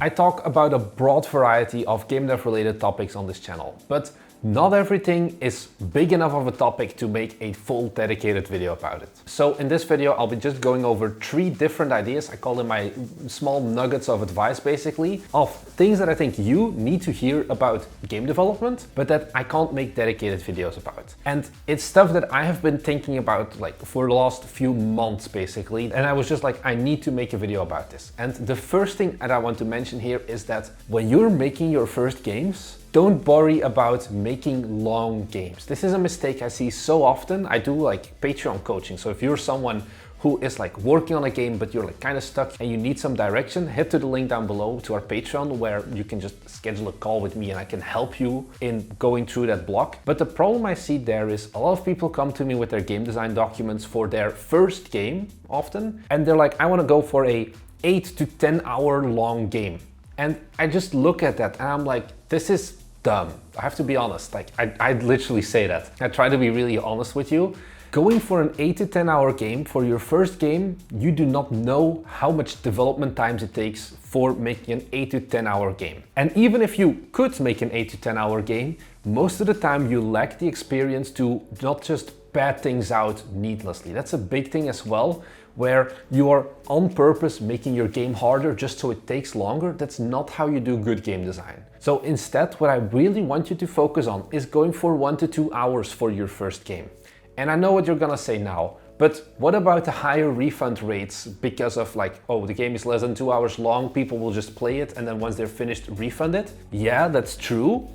I talk about a broad variety of game dev related topics on this channel, but not everything is big enough of a topic to make a full dedicated video about it. So in this video, I'll be just going over 3 different ideas. I call them my small nuggets of advice, basically, of things that I think you need to hear about game development, but that I can't make dedicated videos about. And it's stuff that I have been thinking about like for the last few months, basically. And I was just like, I need to make a video about this. And the first thing that I want to mention here is that when you're making your first games, don't worry about making long games. This is a mistake I see so often. I do like Patreon coaching. So if you're someone who is like working on a game, but you're like kind of stuck and you need some direction, head to the link down below to our Patreon where you can just schedule a call with me and I can help you in going through that block. But the problem I see there is a lot of people come to me with their game design documents for their first game often. And they're like, I want to go for a 8 to 10 hour long game. And I just look at that and I'm like, this is dumb. I have to be honest, like I'd literally say that. I try to be really honest with you. Going for an 8 to 10 hour game for your first game, you do not know how much development times it takes for making an 8 to 10 hour game. And even if you could make an 8 to 10 hour game, most of the time you lack the experience to not just pad things out needlessly. That's a big thing as well, where you are on purpose making your game harder just so it takes longer. That's not how you do good game design. So instead, what I really want you to focus on is going for 1 to 2 hours for your first game. And I know what you're gonna say now, but what about the higher refund rates because of like, oh, the game is less than 2 hours long, people will just play it and then once they're finished, refund it? Yeah, that's true.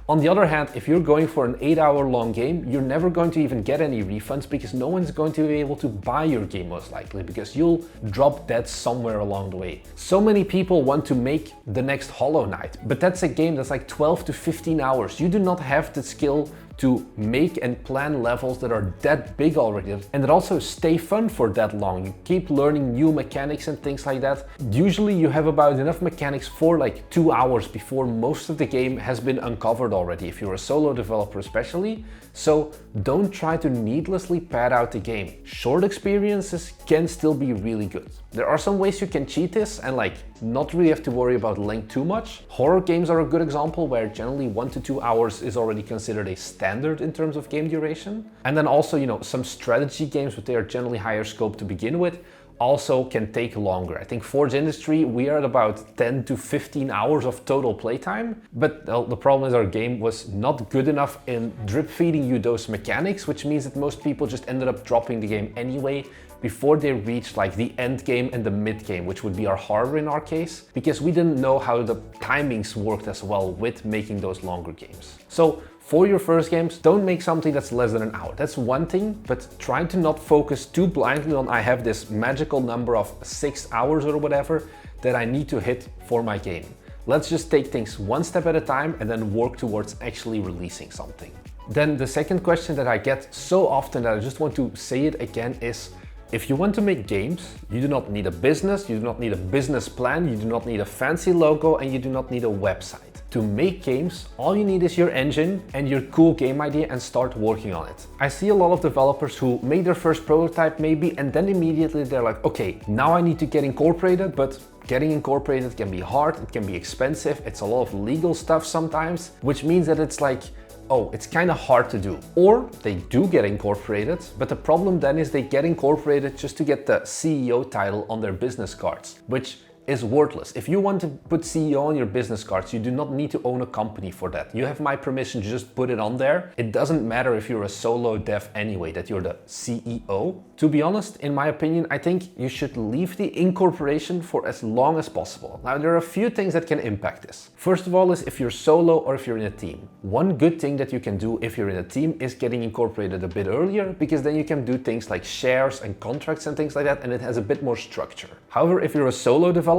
On the other hand, if you're going for an 8 hour long game, you're never going to even get any refunds because no one's going to be able to buy your game most likely because you'll drop dead somewhere along the way. So many people want to make the next Hollow Knight, but that's a game that's like 12 to 15 hours. You do not have the skill to make and plan levels that are that big already and that also stay fun for that long. You keep learning new mechanics and things like that. Usually you have about enough mechanics for like 2 hours before most of the game has been uncovered already, if you're a solo developer especially. So don't try to needlessly pad out the game. Short experiences can still be really good. There are some ways you can cheat this and like not really have to worry about length too much. Horror games are a good example where generally 1 to 2 hours is already considered a standard in terms of game duration. And then also, you know, some strategy games, but they are generally higher scope to begin with, also can take longer. I think Forge Industry, we are at about 10 to 15 hours of total playtime, but the problem is our game was not good enough in drip feeding you those mechanics, which means that most people just ended up dropping the game anyway before they reached like the end game and the mid game, which would be our harder in our case, because we didn't know how the timings worked as well with making those longer games. So for your first games, don't make something that's less than an hour. That's one thing, but try to not focus too blindly on I have this magical number of 6 hours or whatever that I need to hit for my game. Let's just take things one step at a time and then work towards actually releasing something. Then the second question that I get so often that I just want to say it again is, if you want to make games, you do not need a business, you do not need a business plan, you do not need a fancy logo, and you do not need a website. To make games, all you need is your engine and your cool game idea and start working on it. I see a lot of developers who make their first prototype maybe and then immediately they're like, okay, now I need to get incorporated, but getting incorporated can be hard, it can be expensive, it's a lot of legal stuff sometimes, which means that it's like, oh, it's kind of hard to do. Or they do get incorporated, but the problem then is they get incorporated just to get the CEO title on their business cards, which is worthless. If you want to put CEO on your business cards, you do not need to own a company for that. You have my permission to just put it on there. It doesn't matter if you're a solo dev anyway, that you're the CEO. To be honest, in my opinion, I think you should leave the incorporation for as long as possible. Now, there are a few things that can impact this. First of all is if you're solo or if you're in a team. One good thing that you can do if you're in a team is getting incorporated a bit earlier, because then you can do things like shares and contracts and things like that, and it has a bit more structure. However, if you're a solo developer,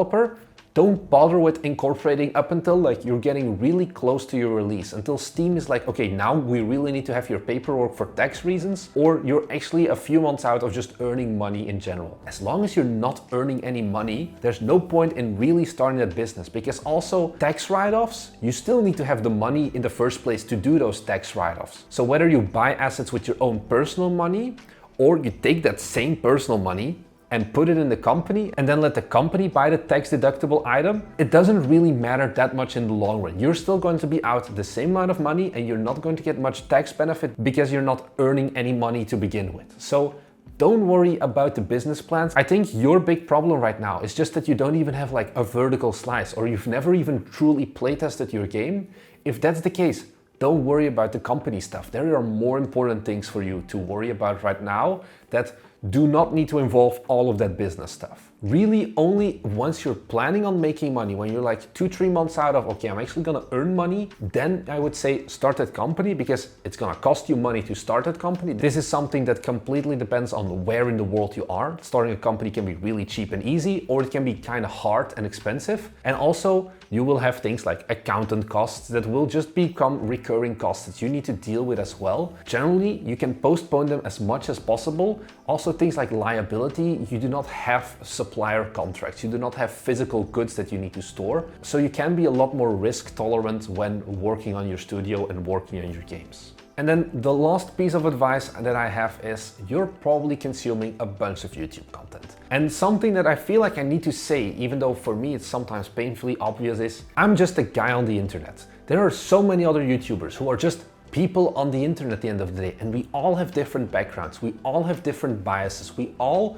don't bother with incorporating up until like you're getting really close to your release, until Steam is like, okay, now we really need to have your paperwork for tax reasons, or you're actually a few months out of just earning money in general. As long as you're not earning any money, there's no point in really starting that business, because also tax write-offs, you still need to have the money in the first place to do those tax write-offs. So whether you buy assets with your own personal money, or you take that same personal money and put it in the company and then let the company buy the tax deductible item, it doesn't really matter that much in the long run. You're still going to be out the same amount of money and you're not going to get much tax benefit because you're not earning any money to begin with. So don't worry about the business plans. I think your big problem right now is just that you don't even have like a vertical slice, or you've never even truly playtested your game. If that's the case, don't worry about the company stuff. There are more important things for you to worry about right now that do not need to involve all of that business stuff. Really, only once you're planning on making money, when you're like 2-3 months out of, okay, I'm actually gonna earn money, then I would say start that company, because it's gonna cost you money to start that company. This is something that completely depends on where in the world you are. Starting a company can be really cheap and easy, or it can be kind of hard and expensive. And also, you will have things like accountant costs that will just become recurring costs that you need to deal with as well. Generally, you can postpone them as much as possible. Also, things like liability, you do not have supplier contracts, you do not have physical goods that you need to store, so you can be a lot more risk tolerant when working on your studio and working on your games. And then the last piece of advice that I have is you're probably consuming a bunch of YouTube content. And something that I feel like I need to say, even though for me it's sometimes painfully obvious, is I'm just a guy on the internet. There are so many other YouTubers who are just people on the internet at the end of the day, and we all have different backgrounds, we all have different biases, we all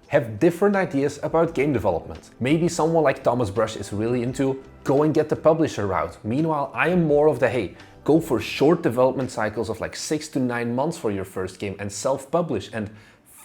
have different ideas about game development. Maybe someone like Thomas Brush is really into go and get the publisher route. Meanwhile, I am more of the, hey, go for short development cycles of like 6 to 9 months for your first game and self-publish and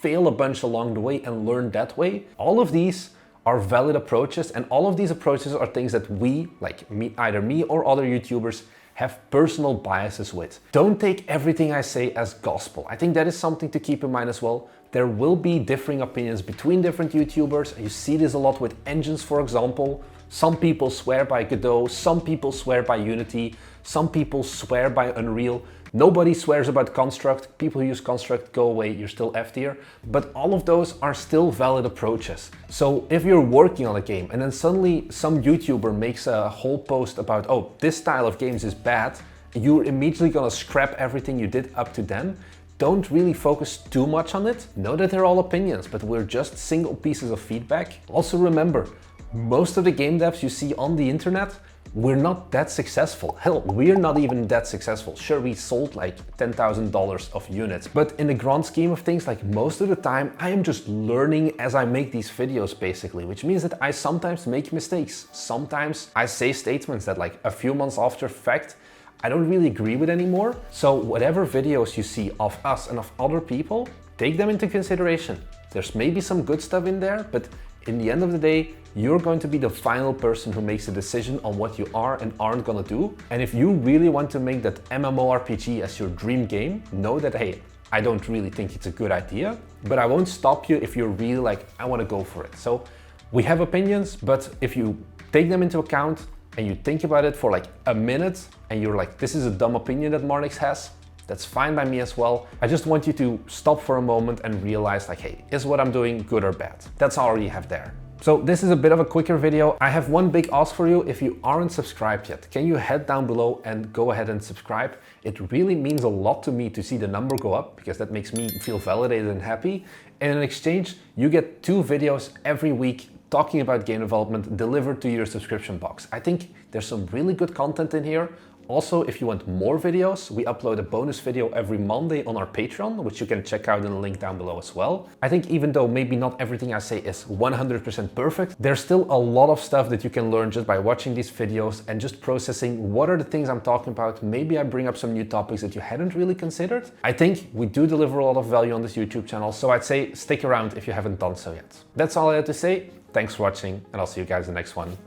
fail a bunch along the way and learn that way. All of these are valid approaches, and all of these approaches are things that we, like me, either me or other YouTubers, have personal biases with. Don't take everything I say as gospel. I think that is something to keep in mind as well. There will be differing opinions between different YouTubers. You see this a lot with engines, for example. Some people swear by Godot, some people swear by Unity, some people swear by Unreal. Nobody swears about Construct. People who use Construct, go away, you're still F tier. But all of those are still valid approaches. So if you're working on a game and then suddenly some YouTuber makes a whole post about, oh, this style of games is bad, you're immediately gonna scrap everything you did up to then. Don't really focus too much on it. Know that they're all opinions, but we're just single pieces of feedback. Also remember, most of the game devs you see on the internet, we're not that successful. Hell, we're not even that successful. Sure, we sold like $10,000 of units, but in the grand scheme of things, like most of the time, I am just learning as I make these videos basically, which means that I sometimes make mistakes. Sometimes I say statements that like a few months after fact, I don't really agree with anymore. So whatever videos you see of us and of other people, take them into consideration. There's maybe some good stuff in there, but in the end of the day, you're going to be the final person who makes a decision on what you are and aren't gonna do. And if you really want to make that MMORPG as your dream game, know that, hey, I don't really think it's a good idea, but I won't stop you if you're really like, I wanna go for it. So we have opinions, but if you take them into account and you think about it for like a minute and you're like, this is a dumb opinion that Marnix has, that's fine by me as well. I just want you to stop for a moment and realize like, hey, is what I'm doing good or bad? That's all you have there. So this is a bit of a quicker video. I have one big ask for you. If you aren't subscribed yet, can you head down below and go ahead and subscribe? It really means a lot to me to see the number go up, because that makes me feel validated and happy. And in exchange, you get 2 videos every week talking about game development delivered to your subscription box. I think there's some really good content in here. Also, if you want more videos, we upload a bonus video every Monday on our Patreon, which you can check out in the link down below as well. I think even though maybe not everything I say is 100% perfect, there's still a lot of stuff that you can learn just by watching these videos and just processing what are the things I'm talking about. Maybe I bring up some new topics that you hadn't really considered. I think we do deliver a lot of value on this YouTube channel, so I'd say stick around if you haven't done so yet. That's all I had to say. Thanks for watching, and I'll see you guys in the next one.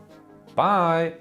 Bye!